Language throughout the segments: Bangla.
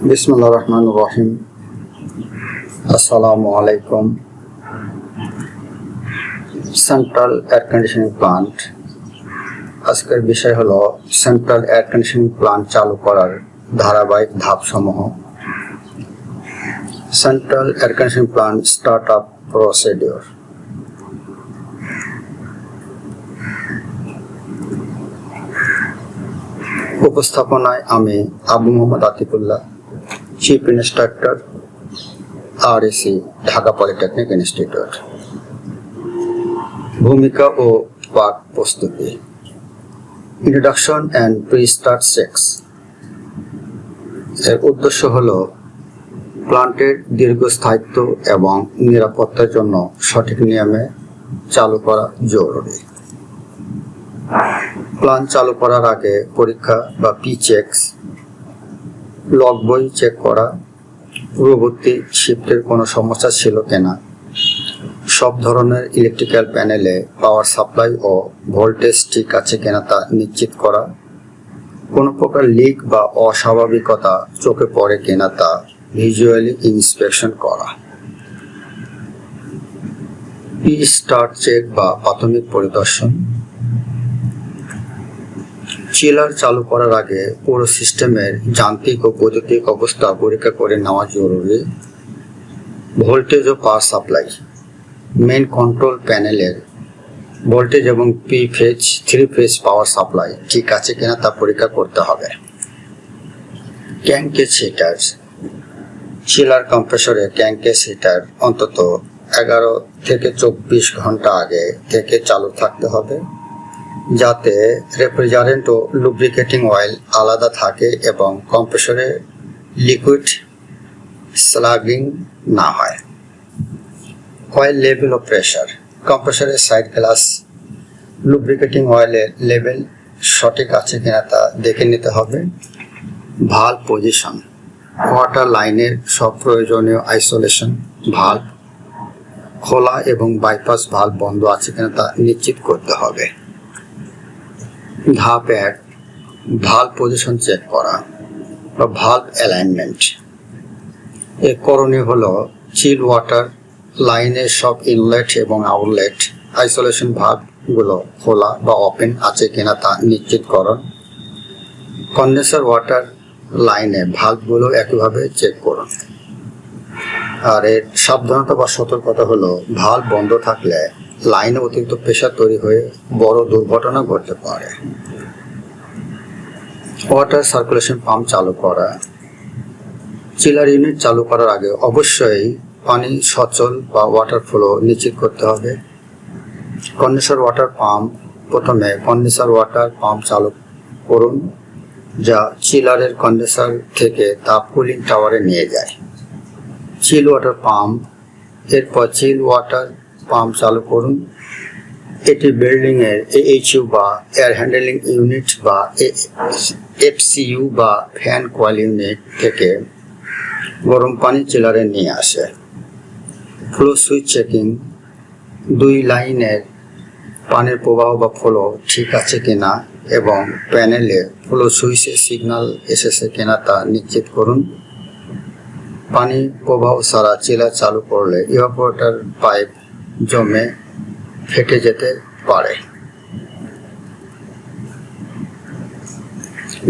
বিসমিল্লাহির রহমানির রহিম। আসসালামু আলাইকুম। Central air conditioning plant. আজকের বিষয় হলো সেন্ট্রাল এয়ার কন্ডিশনিং প্লান্ট চালু করার ধারাবাহিক ধাপসমূহ। Central air conditioning plant start up procedure. উপস্থাপনায় আমি Abu Mohammad Atikullah, chief instructor, RAC, Dhaka polytechnic institute. ভূমিকা ও পাঠ প্রস্তুতি। Introduction and pre start checks. এর উদ্দেশ্য হল প্লান্টের দীর্ঘস্থায়িত্ব এবং নিরাপত্তার জন্য সঠিক নিয়মে চালু করা জরুরি। প্লান্ট চালু করার আগে পরীক্ষা বা পি-চেকস, লগ বই চেক করা, পূর্ববর্তী শিফটের কোনো সমস্যা ছিল কিনা, সব ধরনের ইলেকট্রিক্যাল প্যানেলে পাওয়ার সাপ্লাই ও ভোল্টেজ ঠিক আছে কিনা তা নিশ্চিত করা, কোনো প্রকার লিক বা অস্বাভাবিকতা চোখে পড়ে কিনা তা ভিজুয়ালি ইন্সপেকশন করা। প্রি-স্টার্ট চেক বা প্রাথমিক পরিদর্শন। চিলার চালু করার আগে পুরো সিস্টেমের যান্ত্রিক ও বৈদ্যুতিক অবস্থা পরীক্ষা করে নেওয়া জরুরি। ভোল্টেজ ও পাওয়ার সাপ্লাই। মেইন কন্ট্রোল প্যানেলের ভোল্টেজ এবং থ্রি ফেজ পাওয়ার সাপ্লাই ঠিক আছে কিনা তা পরীক্ষা করতে হবে। ক্র্যাঙ্কেজ হিটার। চিলার কম্প্রেসরে ক্র্যাঙ্কেজ হিটার অন্তত 11 থেকে 24 ঘন্টা আগে থেকে চালু থাকতে হবে, যাতে রেফ্রিজারেন্ট ও লুব্রিকেটিং অয়েল আলাদা থাকে এবং কম্প্রেসরে লিকুইড স্লাগিং না হয়। অয়েল লেভেল ও প্রেশার। কম্প্রেসরের সাইড গ্লাস লুব্রিকেটিং অয়েলের লেভেল সঠিক আছে কিনা তা দেখে নিতে হবে। Valve position. ওয়াটার লাইনের সব প্রয়োজনীয় আইসোলেশন ভালভ খোলা এবং বাইপাস ভালভ বন্ধ আছে কিনা তা নিশ্চিত করতে হবে। ধাপ 1, ভালভ পজিশন চেক করা বা ভালভ অ্যালাইনমেন্ট। এর করণীয় হলো চিল ওয়াটার লাইনের সব ইনলেট এবং আউটলেট আইসোলেশন ভালভগুলো খোলা বা ওপেন আছে কিনা তা নিশ্চিতকরণ। কন্ডেন্সার ওয়াটার লাইনে ভালভগুলো একইভাবে চেক করুন। আর এর সাবধানতা বা সতর্কতা হলো ভালভ বন্ধ থাকলে লাইনে অতিরিক্ত প্রেসার তৈরি হয়ে বড় দুর্ঘটনা ঘটতে পারে। ওয়াটার সার্কুলেশন পাম্প চালু করা। চিলার ইউনিট চালু করার আগে অবশ্যই পানি সচল বা ওয়াটার ফ্লো নিশ্চিত করতে হবে। Condenser water pump. প্রথমে কন্ডেন্সার ওয়াটার পাম্প চালু করুন, যা চিলারের কন্ডেন্সার থেকে তাপ কুলিং টাওয়ারে নিয়ে যায়। চিল ওয়াটার পাম্প। এরপর চিল ওয়াটার পাম্প চালু করুন। এটি বিল্ডিং এর AHU বা এয়ার হ্যান্ডলিং ইউনিট বা FCU বা ফ্যান কয়েল ইউনিট থেকে গরম পানি চিলারে নিয়ে আসে। Flow switch checking. 2 লাইনের পানির প্রবাহ বা ফ্লো ঠিক আছে কিনা এবং প্যানেলে ফ্লো সুইচের সিগন্যাল এসেছে কিনা তা নিশ্চিত করুন। পানি প্রবাহ ছাড়া চিলার চালু করলে ইভাপোরেটর পাইপ জমে ফেটে যেতে পারে।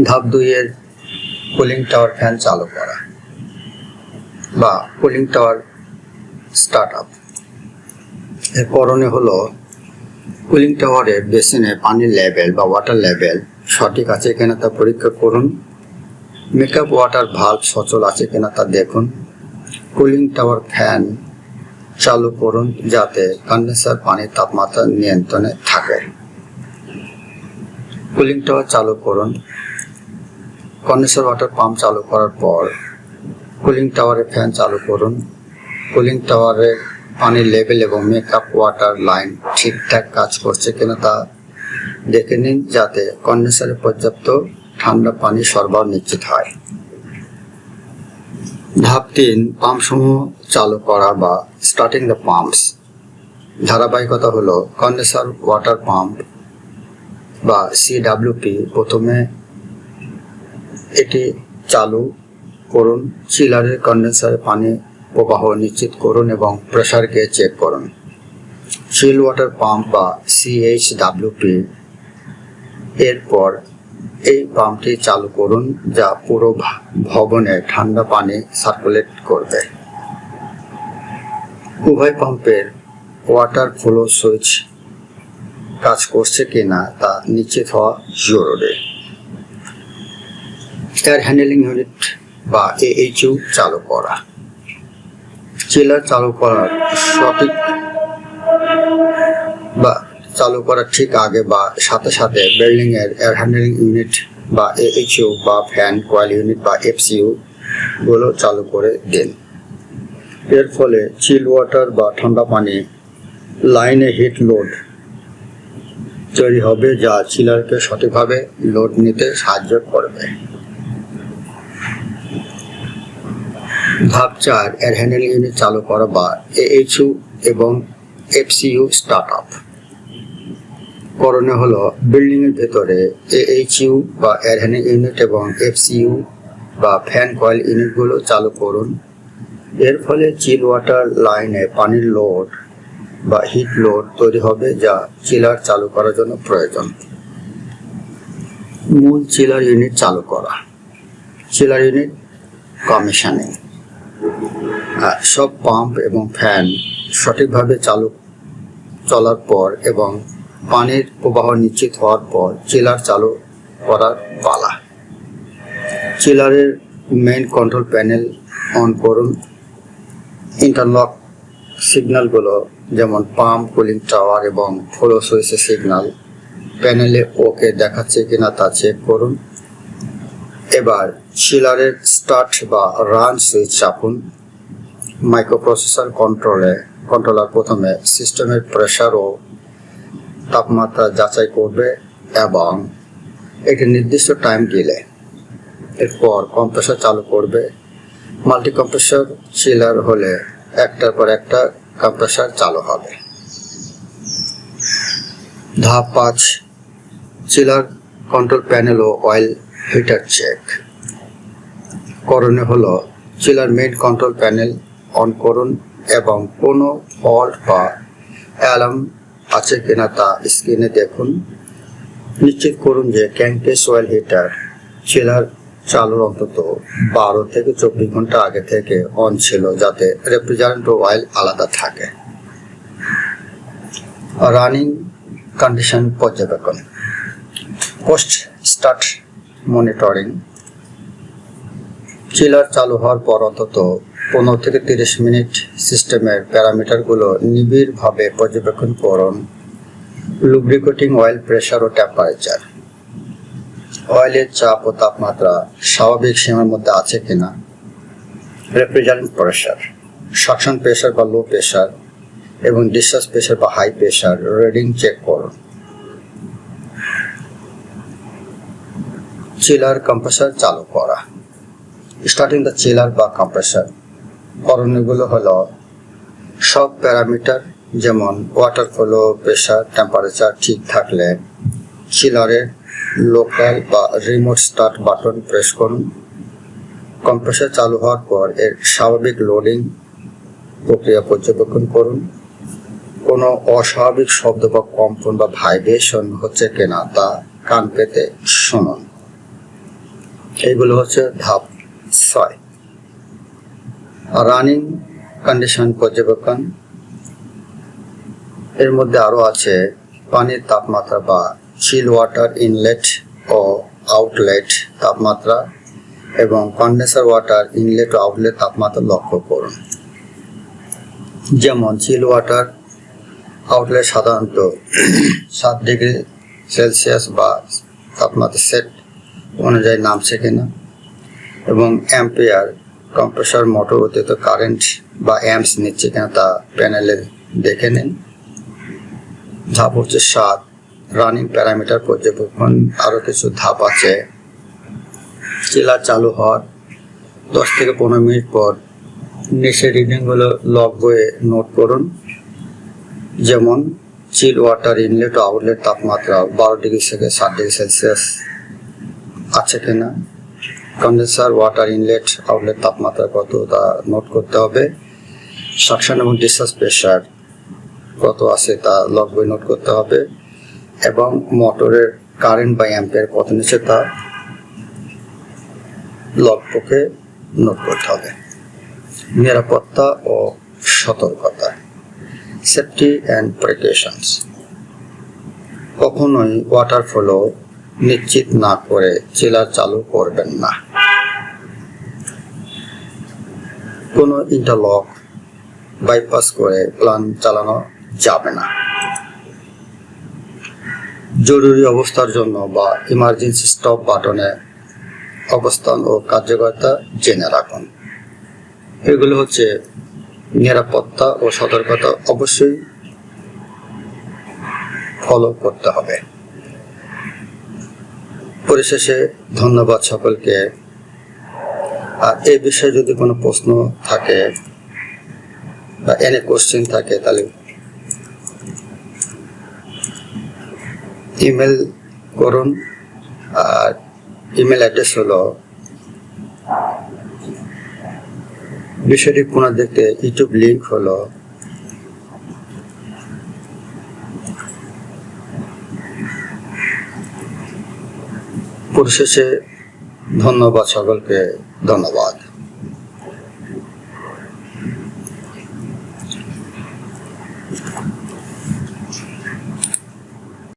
ধাপ 2 এর কুলিং টাওয়ার ফ্যান চালু করা বা কুলিং টাওয়ার স্টার্ট আপ। এর করণীয় হলো কুলিং টাওয়ারের বেসিনে পানির লেভেল বা ওয়াটার লেভেল সঠিক আছে কিনা তা পরীক্ষা করুন। মেকআপ ওয়াটার ভালভ সচল আছে কিনা তা দেখুন। কুলিং টাওয়ার ফ্যান চালু করুন যাতে কন্ডেন্সার পানির তাপমাত্রা নিয়ন্ত্রণে থাকে। কুলিং টাওয়ার চালু করুন। কন্ডেন্সার ওয়াটার পাম্প চালু করার পর কুলিং টাওয়ারের ফ্যান চালু করুন। কুলিং টাওয়ারের পানির লেভেল এবং মেকআপ ওয়াটার লাইন ঠিকঠাক কাজ করছে কিনা তা দেখে নিন, যাতে কন্ডেন্সারে পর্যাপ্ত ঠান্ডা পানি সরবরাহ নিশ্চিত হয়। ধাপ 3, পাম্পসমূহ চালু করা বা স্টার্টিং দ্য পাম্পস। ধারাবাহিকতা হলো কন্ডেন্সার ওয়াটার পাম্প বা CWP। প্রথমে এটি চালু করুন। চিলারের কন্ডেন্সারে পানি প্রবাহ নিশ্চিত করুন এবং প্রেসারকে চেক করুন। চিল ওয়াটার পাম্প বা CHWP এরপর এই পাম্পটি চালু করুন, যা পুরো ভবনে ঠান্ডা পানি সার্কুলেট করবে। উভয় পাম্পের ওয়াটার ফ্লো সুইচ কাজ করছে কিনা তা নিশ্চিত হওয়া জরুরি। এয়ার হ্যান্ডলিং ইউনিট বা AHU চালু করা। চিলার চালু করার ঠিক আগে বা সাথে সাথে বিল্ডিং এর এয়ার হ্যান্ডলিং ইউনিট বা AHU বা ফ্যান কয়েল ইউনিট বা FCU গুলো চালু করে দিন। এর ফলে চিল ওয়াটার বা ঠান্ডা পানি লাইনে হিট লোড তৈরি হবে, যা চিলারকে সঠিকভাবে লোড নিতে সাহায্য করবে। ধাপ 4, এয়ার হ্যান্ডলিং ইউনিট চালু করা বা AHU এবং FCU স্টার্ট আপ। করণীয় হলো বিল্ডিং এর ভেতরে AHU বা এয়ার হ্যান্ডলিং ইউনিট এবং FCU বা ফ্যান কয়েল ইউনিটগুলো চালু করুন। এর ফলে চিল ওয়াটার লাইনে পানির লোড বা হিট লোড তৈরি হবে, যা চিলার চালু করার জন্য প্রয়োজন। মূল চিলার ইউনিট চালু করা। Chiller unit commissioning. সব পাম্প এবং ফ্যান সঠিকভাবে চলার পর এবং পানির প্রবাহ নিশ্চিত হওয়ার পর চিলার চালু করার পালা। চিলারের মেইন কন্ট্রোল প্যানেল অন করুন। ইন্টারলক সিগন্যালগুলো যেমন পাম্প, কুলিং টাওয়ার এবং ফ্লো সুইচের সিগন্যাল প্যানেলে ওকে দেখাচ্ছে কিনা তা চেক করুন। এবার চিলারের স্টার্ট বা রান সুইচ চাপুন। মাইক্রোপ্রসেসর কন্ট্রোলার প্রথমে সিস্টেমের প্রেসার ও তাপমাত্রা যাচাই করবে এবং একটি নির্দিষ্ট টাইম দিলে এরপর কম্প্রেসর চালু করবে। মাল্টি কম্প্রেসর চিলার হলে একটার পর একটা কম্প্রেসর চালু হবে। ধাপ 5, চিলার কন্ট্রোল প্যানেল ও অয়েল হিটার চেক। করণীয় হলো chiller main control panel on করুন এবং কোনো ফল্ট বা অ্যালার্ম আছে কিনা তা স্ক্রিনে দেখুন। নিশ্চিত করুন যে ক্র্যাঙ্ককেস অয়েল হিটার চিলার চালুর অন্তত 12 থেকে 24 ঘন্টা আগে থেকে অন ছিল, যাতে রেফ্রিজারেন্ট ও অয়েল আলাদা থাকে। রানিং কন্ডিশন পর্যবেক্ষণ। Post start monitoring. চিলার চালু হওয়ার পর অন্তত 15 থেকে 30 মিনিট সিস্টেমের প্যারামিটারগুলো নিবিড়ভাবে পর্যবেক্ষণ করুন। লুব্রিকেটিং অয়েল প্রেসার ও টেম্পারেচার। অয়েলের চাপ ও তাপমাত্রা স্বাভাবিক সীমার মধ্যে আছে কিনা। রেফ্রিজারেন্ট প্রেসার, সাকশন প্রেসার বা লো প্রেসার এবং ডিসচার্জ প্রেসার বা হাই প্রেসার রিডিং চেক করুন। চিলার কম্প্রেসর চালু করা। স্টার্টিং দ্য চিলার বা কম্প্রেসর। করণীয়গুলো হলো সব প্যারামিটার যেমন ওয়াটার ফ্লো, প্রেসার, টেম্পারেচার ঠিক থাকলে চিলারের লোকাল বা রিমোট স্টার্ট বাটন প্রেস করুন। কম্প্রেসর চালু হওয়ার পর এর স্বাভাবিক লোডিং প্রক্রিয়া পর্যবেক্ষণ করুন। কোনো অস্বাভাবিক শব্দ বা কম্পন বা ভাইব্রেশন হচ্ছে কিনা তা কান পেতে শুনুন। এইগুলো হচ্ছে ধাপ 6। রানিং কন্ডিশন পর্যবেক্ষণ। এর মধ্যে আরো আছে পানির তাপমাত্রা বা চিল ওয়াটার ইনলেট ও আউটলেট তাপমাত্রা এবং কন্ডেন্সার ওয়াটার ইনলেট ও আউটলেট তাপমাত্রা লক্ষ্য করুন। যেমন চিল ওয়াটার আউটলেট সাধারণত 7 ডিগ্রি সেলসিয়াস বা তাপমাত্রা সেট অনুযায়ী নামছে কিনা এবং অ্যাম্পিয়ার কম্প্রেসর মোটর অতিরিক্ত কারেন্ট বা অ্যাম্পস নিচ্ছে কিনা তা প্যানেলে দেখে নিন। ধাপ হচ্ছে 7, রানিং প্যারামিটার পর্যবেক্ষণ। আরো কিছু ধাপ আছে। চিলার চালু হওয়ার 10 থেকে 15 মিনিট পর নিচের রিডিংগুলো লগ বইয়ে নোট করুন। যেমন চিল ওয়াটার ইনলেট ও আউটলেট তাপমাত্রা 12 ডিগ্রি থেকে 7 ডিগ্রি সেলসিয়াস আছে কিনা, কন্ডেন্সার ওয়াটার ইনলেট আউটলেট তাপমাত্রা কত তা নোট করতে হবে। সাকশন এবং ডিসচার্জ প্রেশার কত আছে তা লগ বই নোট করতে হবে এবং মোটরের কারেন্ট বা অ্যাম্পিয়ার কত নিচে তা লগ বুকে নোট করতে হবে। নিরাপত্তা ও সতর্কতা, সেফটি অ্যান্ড প্রিকশনস। কখনোই ওয়াটার ফ্লো নিশ্চিত না করে চিলার চালু করবেন না। কোনো ইন্টারলক বাইপাস করে প্ল্যান চালানো যাবে না। জরুরি অবস্থার জন্য বা ইমার্জেন্সি স্টপ বাটনে অবস্থান ও কার্যকারিতা জেনে রাখুন। এগুলো হচ্ছে নিরাপত্তা ও সতর্কতা অবশ্যই ফলো করতে হবে। পরিশেষে ধন্যবাদ সকলকে। আর এই বিষয়ে যদি কোনো প্রশ্ন থাকে বা এনি কোশ্চেন থাকে তাহলে ইমেল করুন। আর ইমেল অ্যাড্রেস হলো বিষয়টি পুনঃ দেখতে ইউটিউব লিঙ্ক হলো পরিশেষে ধন্যবাদ সকলকে। ধন্যবাদ।